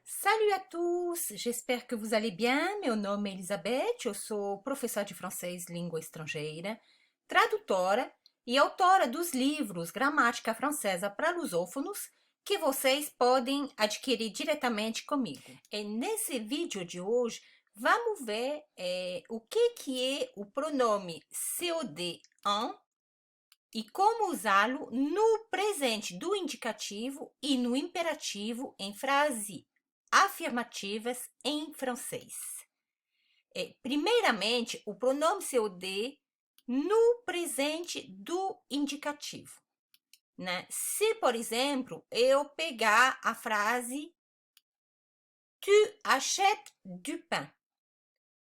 Salut à tous, j'espère que vous allez bien. Meu nome é Elizabeth, eu sou professora de francês língua estrangeira, tradutora e autora dos livros Gramática Francesa para Lusófonos, que vocês podem adquirir diretamente comigo. E nesse vídeo de hoje, vamos ver o que é o pronome COD en e como usá-lo no presente do indicativo e no imperativo em frase afirmativas em francês. Primeiramente, o pronome COD no presente do indicativo, né? Se, por exemplo, eu pegar a frase Tu achètes du pain.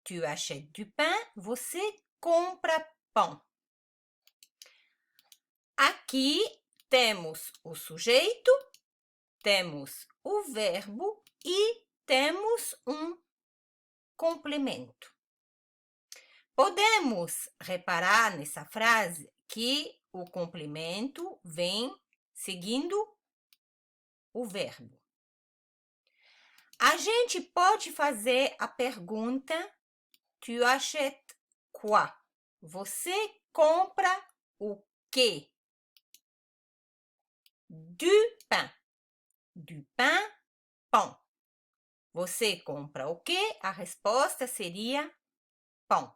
Tu achètes du pain, você compra pão. Aqui temos o sujeito, temos o verbo e temos um complemento. Podemos reparar nessa frase que o complemento vem seguindo o verbo. A gente pode fazer a pergunta: Tu achètes quoi? Você compra o quê? Du pain. Du pain, pão. Você compra o quê? A resposta seria pão.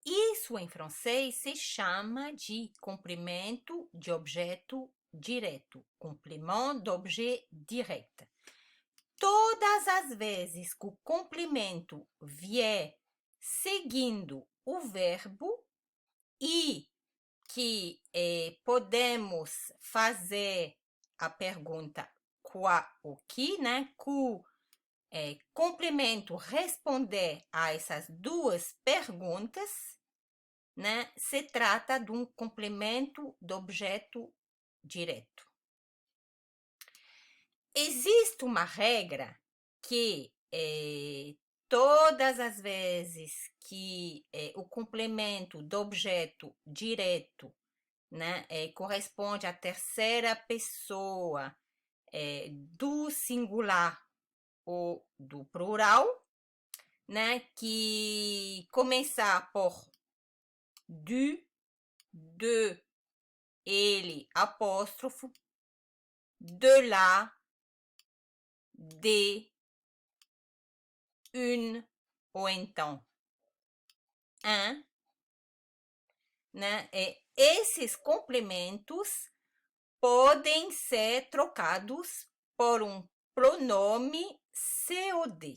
Isso em francês se chama de complemento de objeto direto, complément d'objet direct. Todas as vezes que o complemento vier seguindo o verbo e que podemos fazer a pergunta quoi, o que, né? Que complemento responder a essas duas perguntas, né? Se trata de um complemento do objeto direto. Existe uma regra que todas as vezes que o complemento do objeto direto, né, corresponde à terceira pessoa do singular ou do plural, né, que começar por du, de, ele, apóstrofo, de lá, de, une, ou então un, né? Esses complementos podem ser trocados por um pronome COD.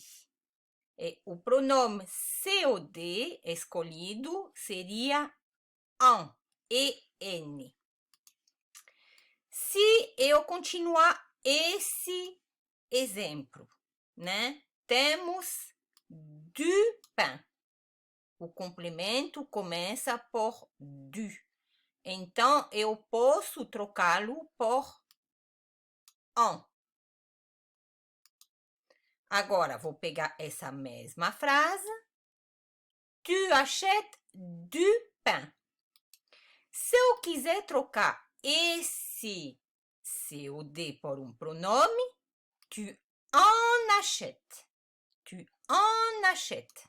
O pronome COD escolhido seria en, EN. Se eu continuar esse exemplo, né? Temos du pain. O complemento começa por du. Então, eu posso trocá-lo por en. Agora, vou pegar essa mesma frase. Tu achètes du pain. Se eu quiser trocar esse COD por um pronome, tu en achètes. Tu en achètes.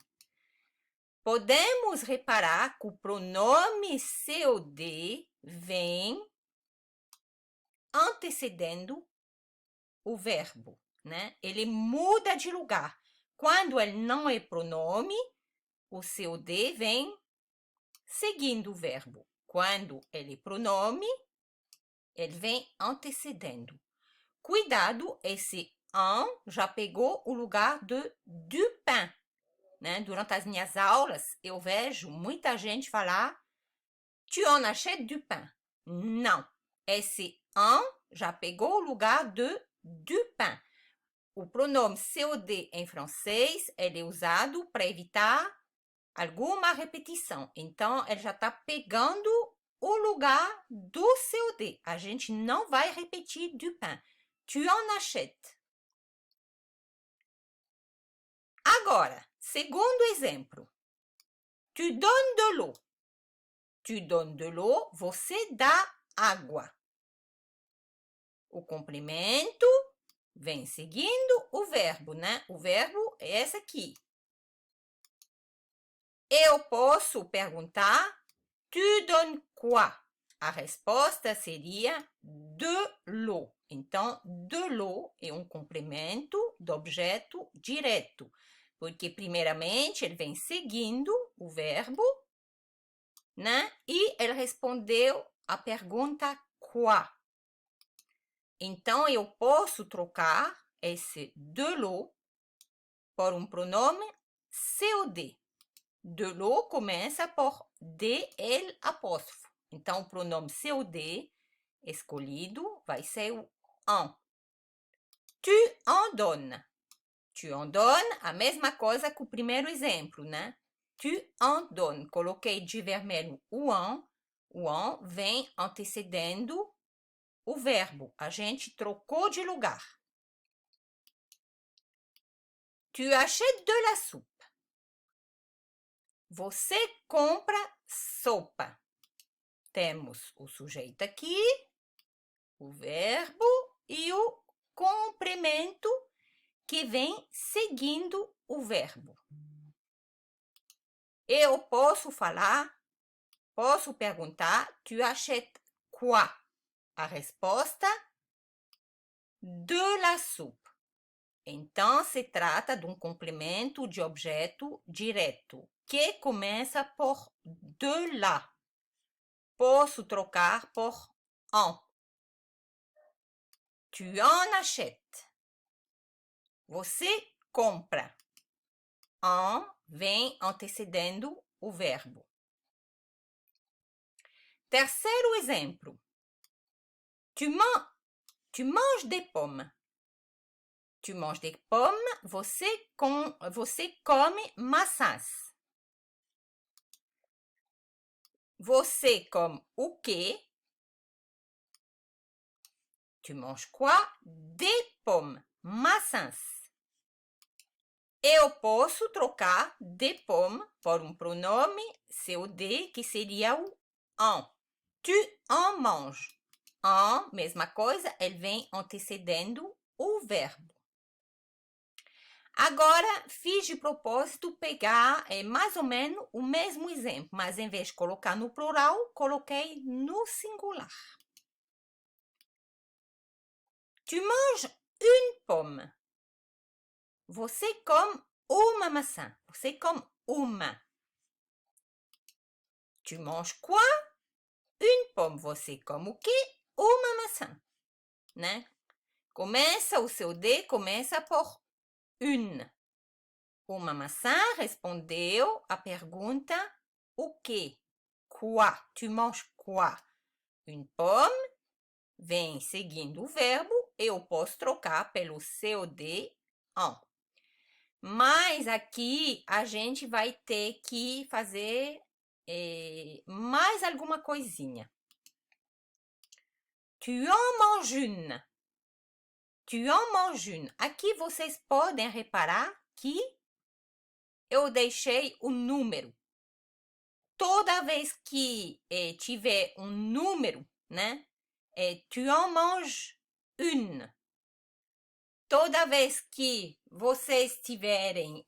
Podemos reparar que o pronome COD vem antecedendo o verbo, né? Ele muda de lugar. Quando ele não é pronome, o COD vem seguindo o verbo. Quando ele é pronome, ele vem antecedendo. Cuidado, esse en já pegou o lugar de du pain, né? Durante as minhas aulas, eu vejo muita gente falar Tu en achètes du pain. Não, esse en já pegou o lugar de du pain. O pronome COD em francês, ele é usado para evitar alguma repetição. Então, ele já está pegando o lugar do COD. A gente não vai repetir du pain. Tu en achètes. Agora, segundo exemplo. Tu donnes de l'eau. Tu donnes de l'eau, você dá água. O complemento vem seguindo o verbo, né? O verbo é esse aqui. Eu posso perguntar, tu donnes quoi? A resposta seria de l'eau. Então, de l'eau é um complemento do objeto direto, porque primeiramente ele vem seguindo o verbo, né? E ele respondeu a pergunta quoi. Então, eu posso trocar esse de l'eau por um pronome COD. De l'eau começa por DL apóstrofo. Então, o pronome COD escolhido vai ser o en. Tu en donnes. Tu en donnes, a mesma coisa que o primeiro exemplo, né? Tu en donnes. Coloquei de vermelho o en. O en vem antecedendo o verbo. A gente trocou de lugar. Tu achètes de la soupe. Você compra sopa. Temos o sujeito aqui, o verbo e o complemento que vem seguindo o verbo. Eu posso perguntar, tu achètes quoi? A resposta, de la soupe. Então, se trata de um complemento de objeto direto, que começa por de la. Posso trocar por en. Tu en achètes. Você compra. En vem antecedendo o verbo. Terceiro exemplo. Tu manges des pommes. Tu manges des pommes, você come maçãs. Você come o quê? Tu manges quoi? Des pommes, maçãs. Eu posso trocar des pommes por um pronome COD, que seria o en. Tu en manges. En, mesma coisa, ele vem antecedendo o verbo. Agora, fiz de propósito pegar mais ou menos o mesmo exemplo, mas em vez de colocar no plural, coloquei no singular. Tu manges une pomme. Você come uma maçã. Você come uma. Tu manges quoi? Une pomme. Você come o quê? Uma maçã, né? Começa, o seu D começa por une. Uma maçã respondeu a pergunta o quê? Quoi? Tu manges quoi? Une pomme vem seguindo o verbo, eu posso trocar pelo COD en. Mas aqui a gente vai ter que fazer mais alguma coisinha. Tu en manges une. Tu en manges une. Aqui vocês podem reparar que eu deixei o número. Toda vez que tiver um número, né? Tu en manges une. Toda vez que vocês tiverem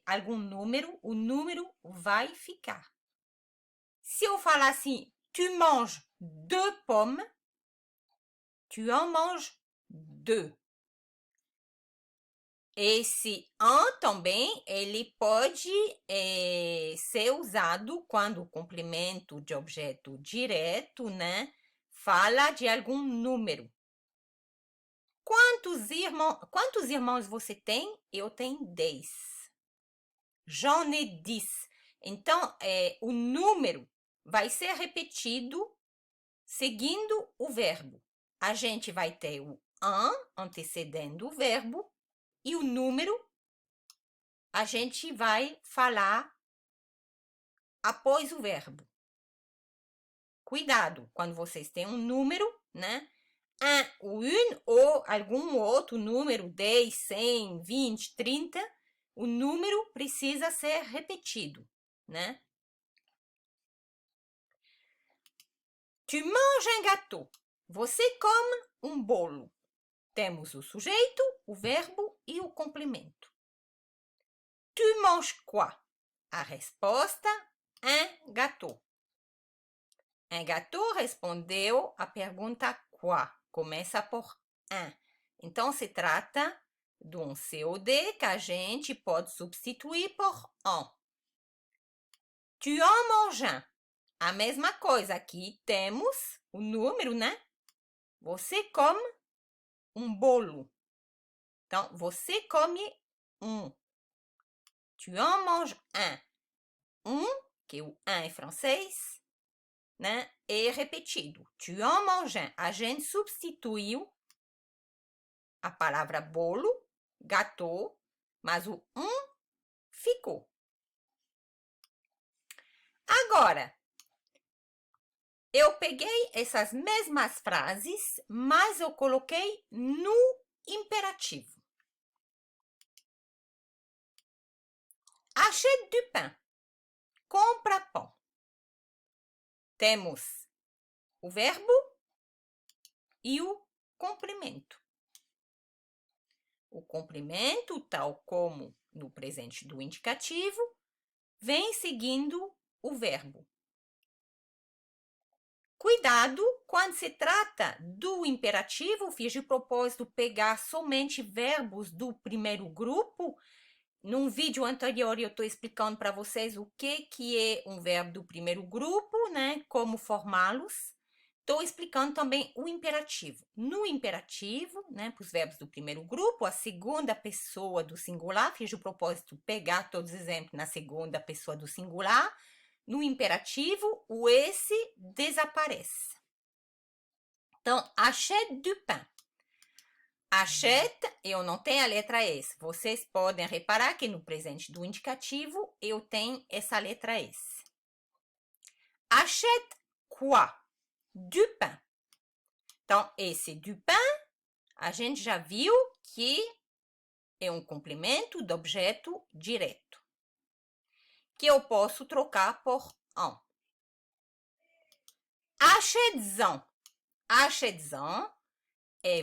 algum número, o número vai ficar. Se eu falar assim, tu manges deux pommes, tu en manges deux. Esse en também, ele pode ser usado quando o complemento de objeto direto, né, fala de algum número. Quantos irmãos você tem? Eu tenho 10. J'en ai 10. Então, o número vai ser repetido seguindo o verbo. A gente vai ter o en antecedendo o verbo e o número a gente vai falar após o verbo. Cuidado, quando vocês têm um número, né? Un ou une ou algum outro número, 10, 100, 20, 30, o número precisa ser repetido, né? Tu manges un gâteau. Você come um bolo. Temos o sujeito, o verbo e o complemento. Tu manges quoi? A resposta, un gâteau. Un gâteau respondeu a pergunta quoi. Começa por un. Então, se trata de um COD que a gente pode substituir por en. Tu en manges un. A mesma coisa, aqui temos o número, né? Você come um bolo. Então, você come um. Tu en manges un. Que o un é francês, né? É repetido. Tu en manges un. A gente substituiu a palavra bolo, gâteau, mas o ficou. Agora, eu peguei essas mesmas frases, mas eu coloquei no imperativo. Achète du pain. Compra pão. Temos o verbo e o complemento. O complemento, tal como no presente do indicativo, vem seguindo o verbo. Cuidado, quando se trata do imperativo, fiz de propósito pegar somente verbos do primeiro grupo. Num vídeo anterior eu estou explicando para vocês o que é um verbo do primeiro grupo, né? Como formá-los. Estou explicando também o imperativo. No imperativo, né, para os verbos do primeiro grupo, a segunda pessoa do singular, fiz de propósito pegar todos os exemplos na segunda pessoa do singular. No imperativo, o esse desaparece. Então, achète du pain. Achète, eu não tenho a letra S. Vocês podem reparar que no presente do indicativo, eu tenho essa letra S. Achète quoi? Du pain. Então, esse du pain, a gente já viu que é um complemento do objeto direto, que eu posso trocar por en. Achètes-en. Achètes-en.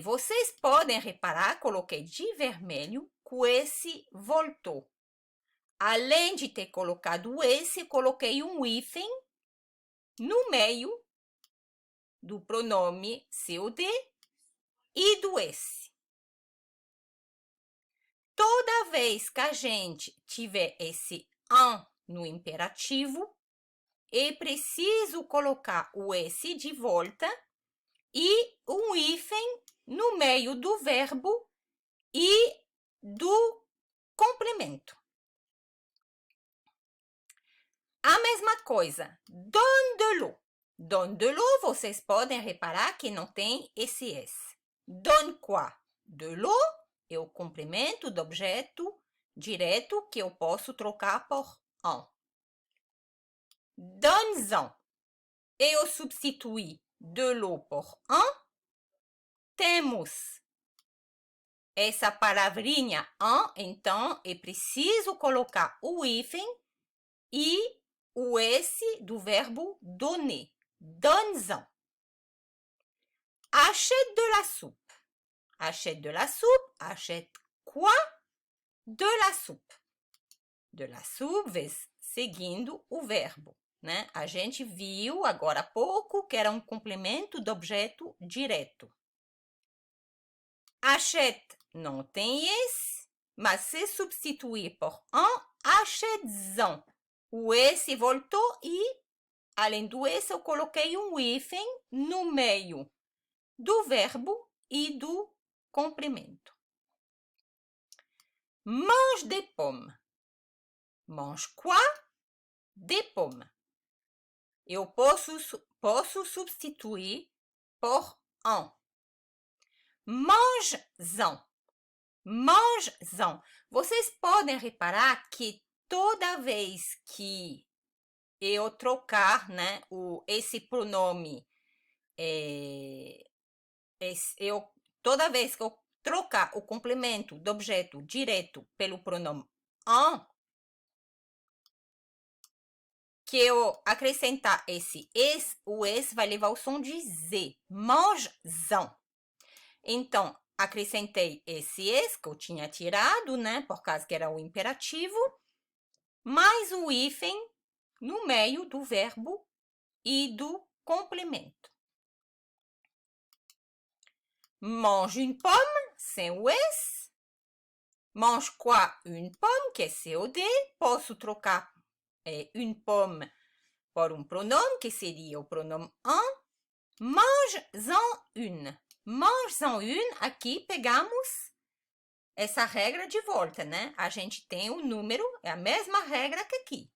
Vocês podem reparar, coloquei de vermelho, com esse voltou. Além de ter colocado esse, coloquei um hífen no meio do pronome COD e do esse. Toda vez que a gente tiver esse en no imperativo, é preciso colocar o esse de volta e um hífen no meio do verbo e do complemento. A mesma coisa, donne de l'eau. Donne de l'eau, vocês podem reparar que não tem esse S. Donne quoi? De l'eau é o complemento do objeto direto que eu posso trocar por en. Donne-en. Eu substituí de l'eau por en. Temos essa palavrinha en, então é preciso colocar o hífen e o esse do verbo donner. Donne-en. Achète de la soupe. Achète de la soupe. Achète quoi? De la soupe. De la soupe, seguindo o verbo, né? A gente viu agora há pouco que era um complemento do objeto direto. Achète não tem esse, mas se substituir por en, achètes-en. O esse voltou e, além do esse, eu coloquei um hífen no meio do verbo e do complemento. Mange des pommes. Mange quoi? Des pommes. Eu posso substituir por en. Mange-en. Mange-en. Vocês podem reparar que toda vez que eu trocar, esse pronome, eu toda vez que eu trocar o complemento do objeto direto pelo pronome en, que eu acrescentar esse es, o es vai levar o som de z, mangezão. Então, acrescentei esse es, que eu tinha tirado, né, por causa que era o imperativo, mais o hífen no meio do verbo e do complemento. Mange une pomme, sem o es. Mange quoi? Une pomme, que é COD. Posso trocar une pomme por um pronome, que seria o pronome un. Mange-en une. Mange-en une, aqui pegamos essa regra de volta, né? A gente tem o número, é a mesma regra que aqui.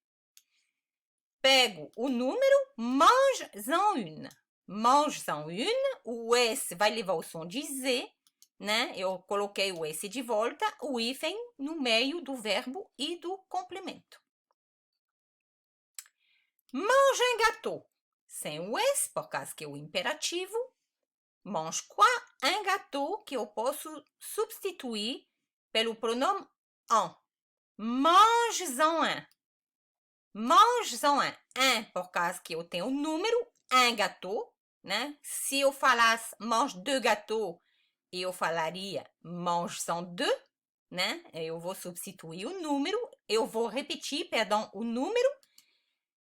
Pego o número, mange-en une. Mange-en une, o S vai levar o som de Z, né? Eu coloquei o S de volta, o hífen no meio do verbo e do complemento. Mange un gâteau, sem o S, por causa que é o imperativo. Mange quoi? Un gâteau, que eu posso substituir pelo pronome en. Mange-en un. Mange-en un, por causa que eu tenho o número, un gâteau, né? Se eu falasse mange deux gâteaux, eu falaria mange-en deux, né? Eu vou substituir o número, eu vou repetir, perdão, o número,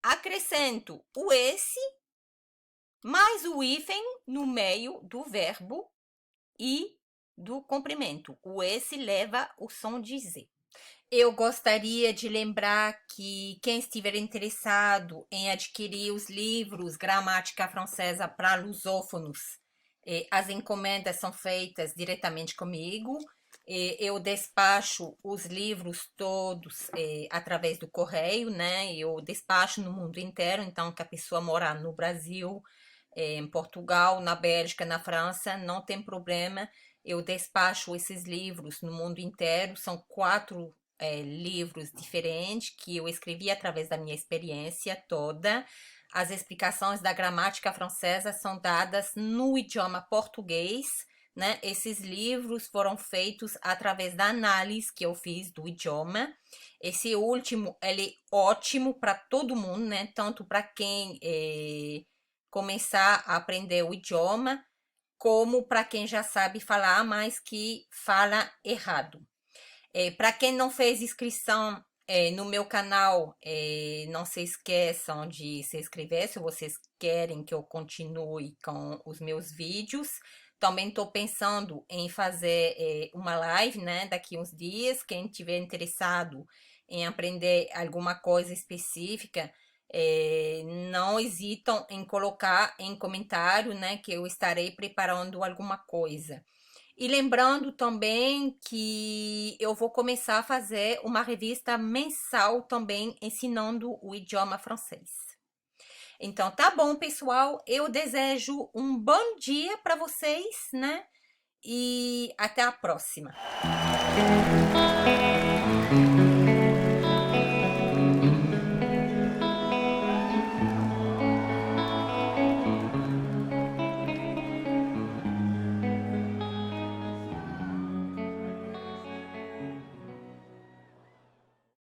acrescento o esse, mais o hífen no meio do verbo e do complemento. O esse leva o som de Z. Eu gostaria de lembrar que quem estiver interessado em adquirir os livros Gramática Francesa para lusófonos, as encomendas são feitas diretamente comigo. Eu despacho os livros todos através do correio, né? Eu despacho no mundo inteiro, então que a pessoa mora no Brasil, em Portugal, na Bélgica, na França, não tem problema. Eu despacho esses livros no mundo inteiro, são 4 livros diferentes que eu escrevi através da minha experiência toda. As explicações da gramática francesa são dadas no idioma português, né? Esses livros foram feitos através da análise que eu fiz do idioma. Esse último, ele é ótimo para todo mundo, né? Tanto para quem começar a aprender o idioma, como para quem já sabe falar, mas que fala errado. Para quem não fez inscrição no meu canal, não se esqueçam de se inscrever se vocês querem que eu continue com os meus vídeos. Também estou pensando em fazer uma live, né, daqui uns dias. Quem tiver interessado em aprender alguma coisa específica, não hesitam em colocar em comentário, né, que eu estarei preparando alguma coisa. E lembrando também que eu vou começar a fazer uma revista mensal também ensinando o idioma francês. Então, tá bom, pessoal? Eu desejo um bom dia para vocês, né? E até a próxima.